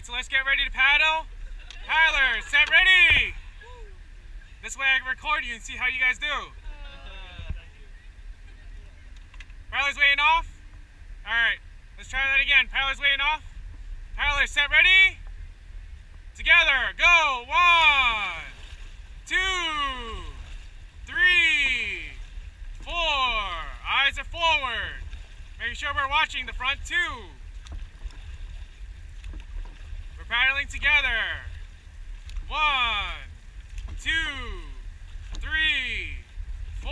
Alright, so let's get ready to paddle. Paddlers, set ready! This way I can record you and see how you guys do. Paddlers waiting off? Alright, let's try that again. Paddlers waiting off? Paddlers, set ready? Together, go! 1, 2, 3, 4. Eyes are forward. Making sure we're watching the front too. We're paddling together. 1, 2, 3, 4.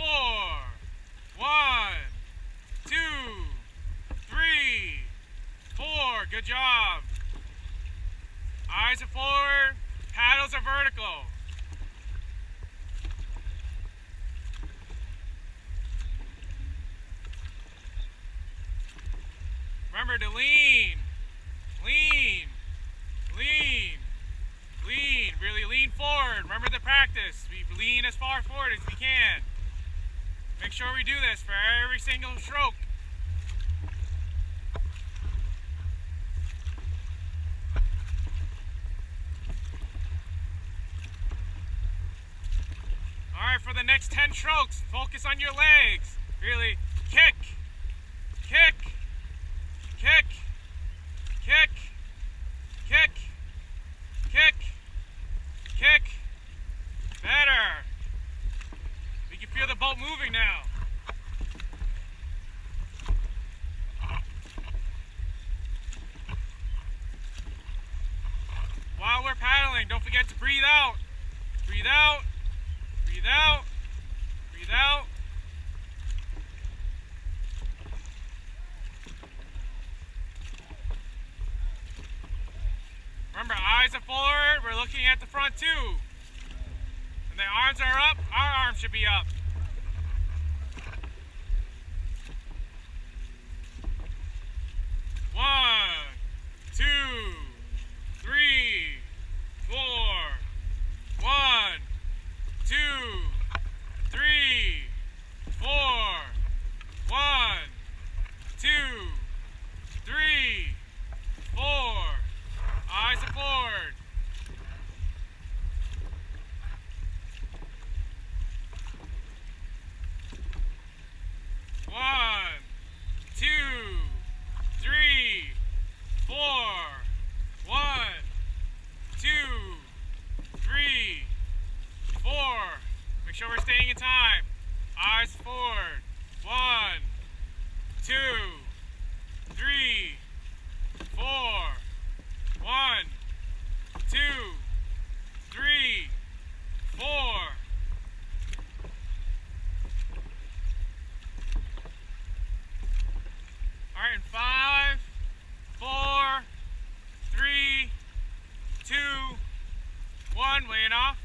1, 2, 3, 4. Good job. Eyes are forward. Paddles are vertical. Remember to lean, lean, lean, lean. Really lean forward. Remember the practice. We lean as far forward as we can. Make sure we do this for every single stroke. Alright, for the next 10 strokes, focus on your legs. Really kick, kick, kick, kick, kick, kick, kick. Better. We can feel the boat moving now. While we're paddling, don't forget to breathe out. Breathe out. Breathe out. Breathe out. Remember, eyes are forward. We're looking at the front too. When the arms are up, our arms should be up. One, 2, 3, 4. 1, 2, 3, 4. 1, 2, 3, 4. Eyes are forward. One, 2, 3, 4. 1, 2, 3, 4. Make sure we're staying in time. Eyes forward. 1, 2, 3, 4. 1, 2, 3, 4. Alright, in 5, 4, 3, 2, 1, weighing off.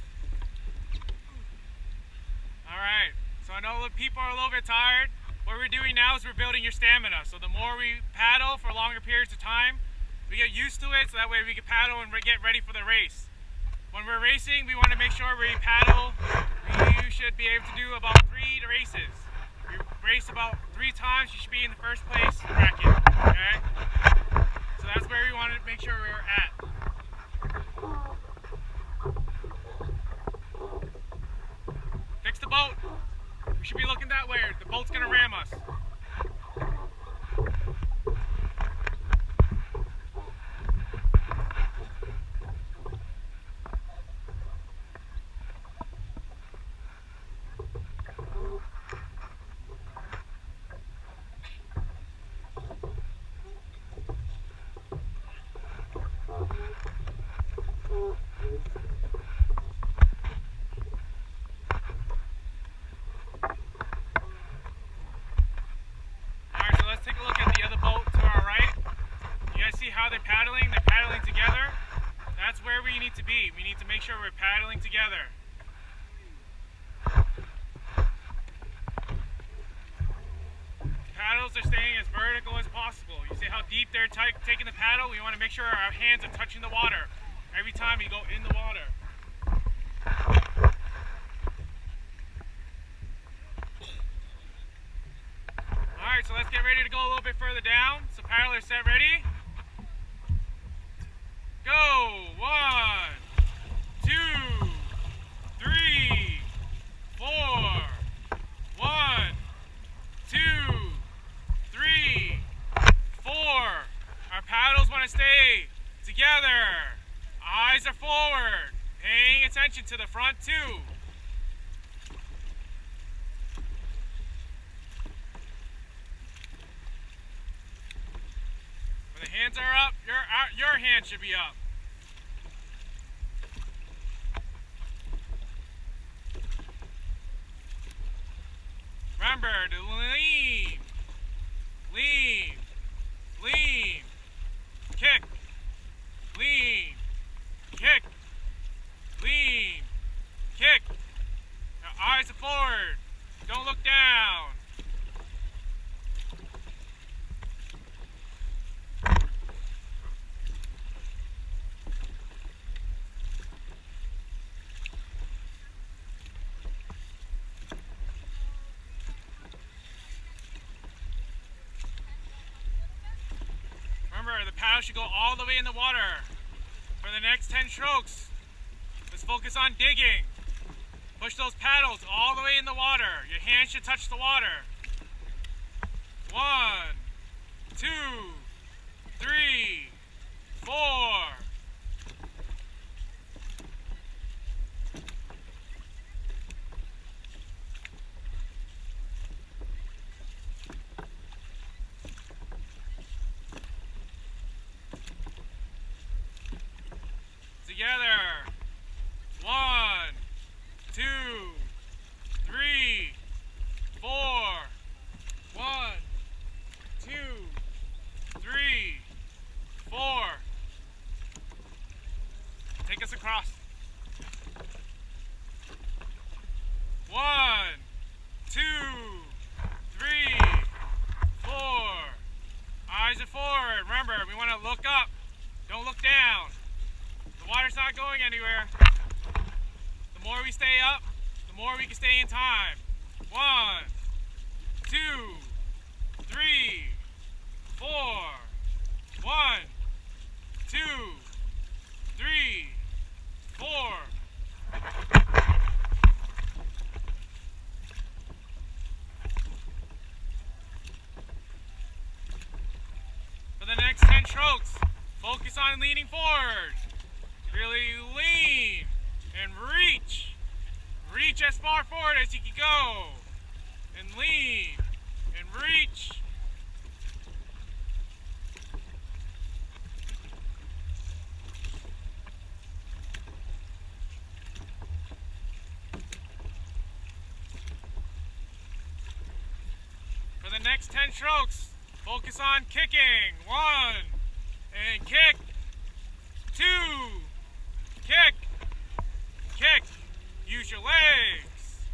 Alright, so I know people are a little bit tired. What we're doing now is we're building your stamina. So the more we paddle for longer periods of time, we get used to it, so that way we can paddle and get ready for the race. When we're racing, we want to make sure we paddle. We should be able to do about 3 races. We race about 3 times, you should be in the first place bracket, okay? So that's where we want to make sure we're at. Fix the boat. We should be looking that way. The boat's going to ram us. How they're paddling together. That's where we need to be. We need to make sure we're paddling together. Paddles are staying as vertical as possible. You see how deep they're taking the paddle? We want to make sure our hands are touching the water every time we go in the water. Alright, so let's get ready to go a little bit further down. So paddlers, set ready. Go. 1, 2, 3, 4. 1, 2, 3, 4. Our paddles want to stay together. Eyes are forward. Paying attention to the front too. When the hands are up, your hand should be up. Remember to lean, lean, lean, kick, lean, kick, lean, kick. Now eyes are forward. Don't look down. Remember, the paddle should go all the way in the water. For the next 10 strokes, let's focus on digging. Push those paddles all the way in the water. Your hands should touch the water. 1, 2, 3, 4. Together. 1, 2, 3, 4. 1, 2, 3, 4. Take us across. 1, 2, 3, 4. Eyes are forward. Remember, we want to look up. Don't look down. The water's not going anywhere. The more we stay up, the more we can stay in time. 1, 2, 3, 4. 1, 2, 3, 4. For the next 10 strokes, focus on leaning forward. Really lean and reach. Reach as far forward as you can go. And lean and reach. For the next 10 strokes, focus on kicking. 1, and kick. 2, kick, kick. Use your legs.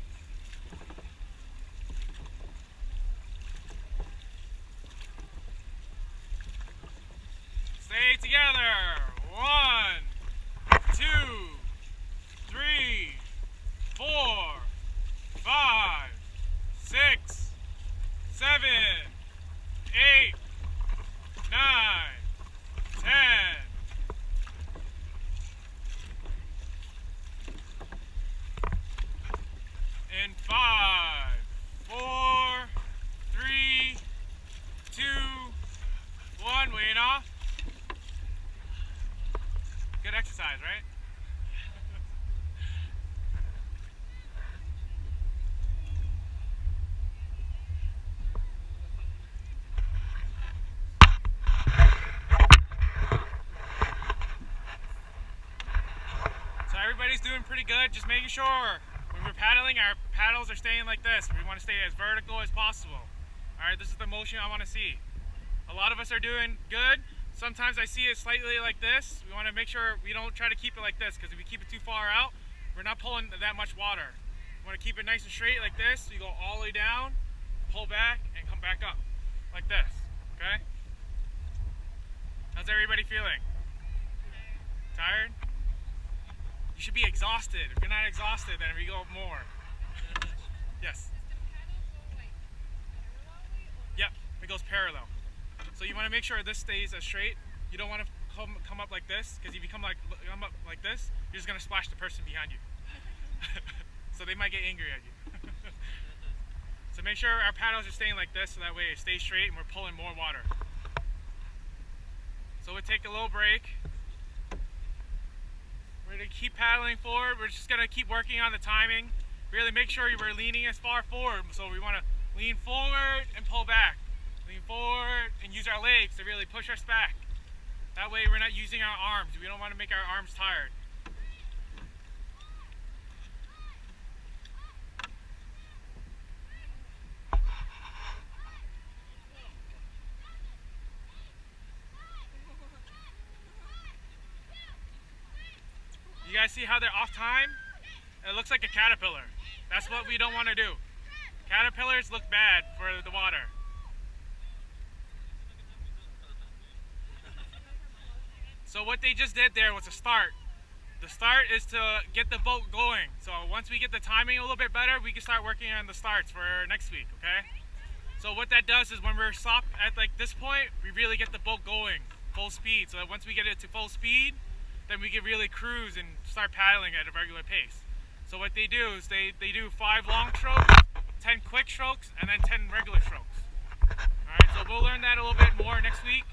Stay together. 1, 2, 3, 4, 5, 6, 7, 8, 9, 10. In 5, 4, 3, 2, 1. Weighing off. Good exercise, right? So everybody's doing pretty good. Just making sure. When we're paddling, our paddles are staying like this. We want to stay as vertical as possible. Alright, this is the motion I want to see. A lot of us are doing good. Sometimes I see it slightly like this. We want to make sure we don't try to keep it like this, because if we keep it too far out, we're not pulling that much water. We want to keep it nice and straight like this. So you go all the way down, pull back, and come back up. Like this. Okay? How's everybody feeling? Tired? You should be exhausted. If you're not exhausted, then we go more. Yes. Yep, it goes parallel. So you want to make sure this stays as straight. You don't want to come up like this, because if you come up like this, you're just gonna splash the person behind you. So they might get angry at you. So make sure our paddles are staying like this, so that way it stays straight and we're pulling more water. So we'll take a little break. We're gonna keep paddling forward. We're just gonna keep working on the timing. Really make sure you were leaning as far forward. So we wanna lean forward and pull back. Lean forward and use our legs to really push us back. That way we're not using our arms. We don't wanna make our arms tired. You guys see how they're off time? It looks like a caterpillar. That's what we don't want to do. Caterpillars look bad for the water. So what they just did there was a start. The start is to get the boat going. So once we get the timing a little bit better, we can start working on the starts for next week, okay? So what that does is when we're stopped at like this point, we really get the boat going full speed. So that once we get it to full speed, then we can really cruise and start paddling at a regular pace. So what they do is they do 5 long strokes, 10 quick strokes, and then 10 regular strokes. Alright, so we'll learn that a little bit more next week.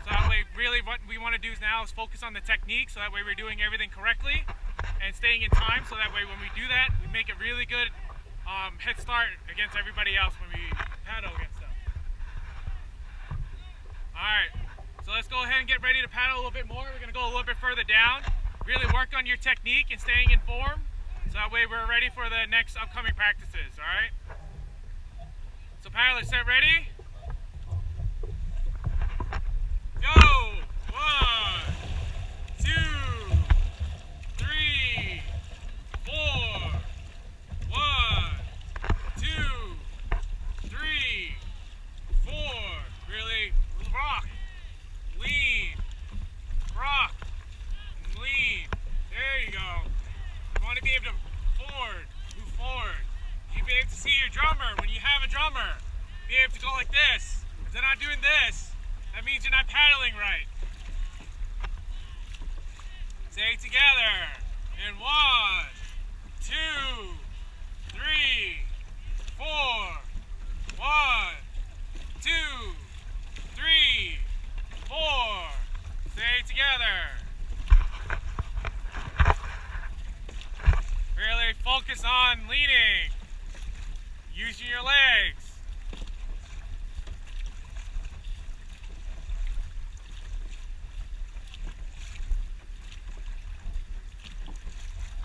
So that way, really what we want to do now is focus on the technique, so that way we're doing everything correctly and staying in time, so that way when we do that, we make a really good head start against everybody else when we paddle against them. Alright. So let's go ahead and get ready to paddle a little bit more. We're going to go a little bit further down. Really work on your technique and staying in form. So that way we're ready for the next upcoming practices, alright? So paddlers, set ready? Go! 1, 2, 3, 4. 1, 2, 3, 4. Really rock. Lean, rock, and lean. There you go. You want to be able to move forward. You be able to see your drummer when you have a drummer. Be able to go like this. If they're not doing this, that means you're not paddling right. Say it together. In 1, 2, 3, 4. 1, 2, 3, 4. Stay together. Really focus on leaning. Using your legs.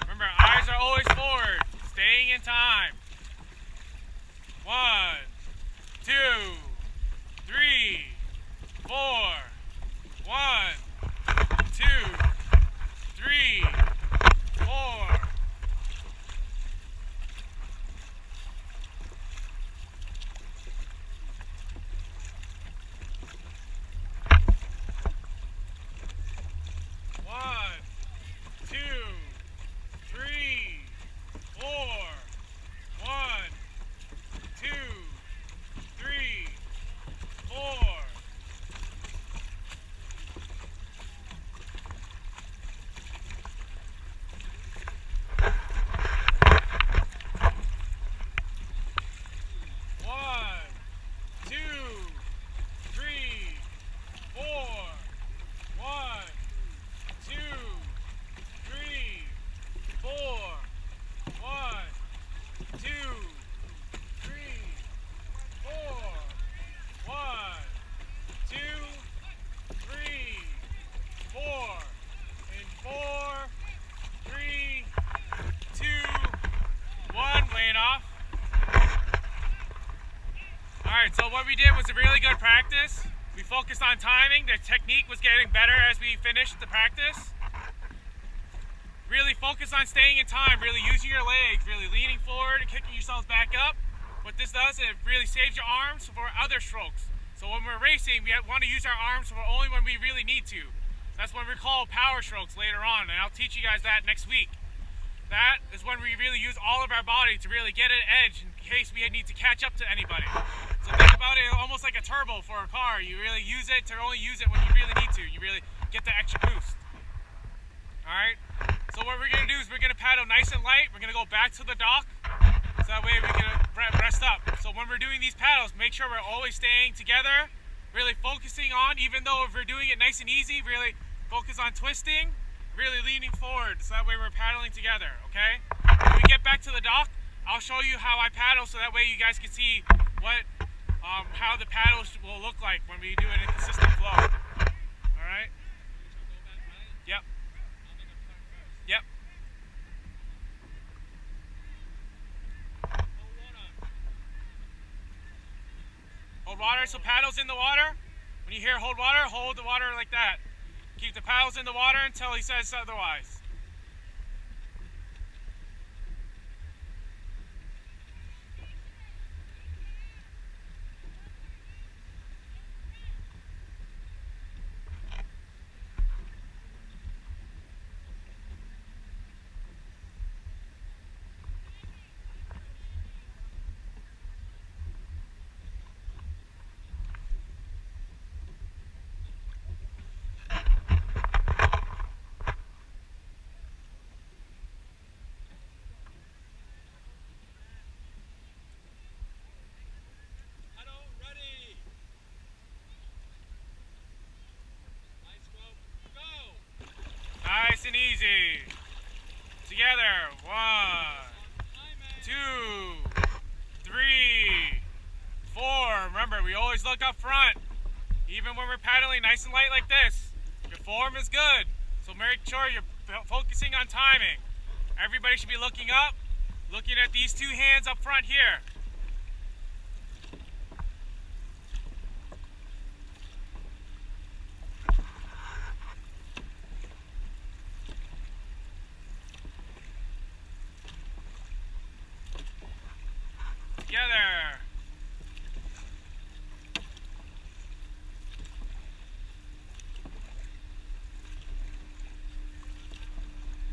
Remember, eyes are always forward. Staying in time. 1, 2, 3, 4. 1, 2, 3, 4. So what we did was a really good practice. We focused on timing. The technique was getting better as we finished the practice. Really focus on staying in time, really using your legs, really leaning forward and kicking yourselves back up. What this does, it really saves your arms for other strokes. So when we're racing, we want to use our arms for only when we really need to. That's when we call power strokes later on, and I'll teach you guys that next week. That is when we really use all of our body to really get an edge in case we need to catch up to anybody. So think about it almost like a turbo for a car. You really use it to only use it when you really need to. You really get the extra boost. Alright? So what we're going to do is we're going to paddle nice and light. We're going to go back to the dock. So that way we can rest up. So when we're doing these paddles, make sure we're always staying together. Really focusing on, even though if we're doing it nice and easy, really focus on twisting. Really leaning forward. So that way we're paddling together. Okay? When we get back to the dock, I'll show you how I paddle so that way you guys can see what, how the paddles will look like when we do it in a consistent flow. Alright? Yep. Yep. Hold water, so paddles in the water. When you hear hold the water like that. Keep the paddles in the water until he says otherwise. Nice and easy. Together. 1, 2, 3, 4. Remember, we always look up front. Even when we're paddling nice and light like this. Your form is good. So make sure you're focusing on timing. Everybody should be looking up, looking at these two hands up front here.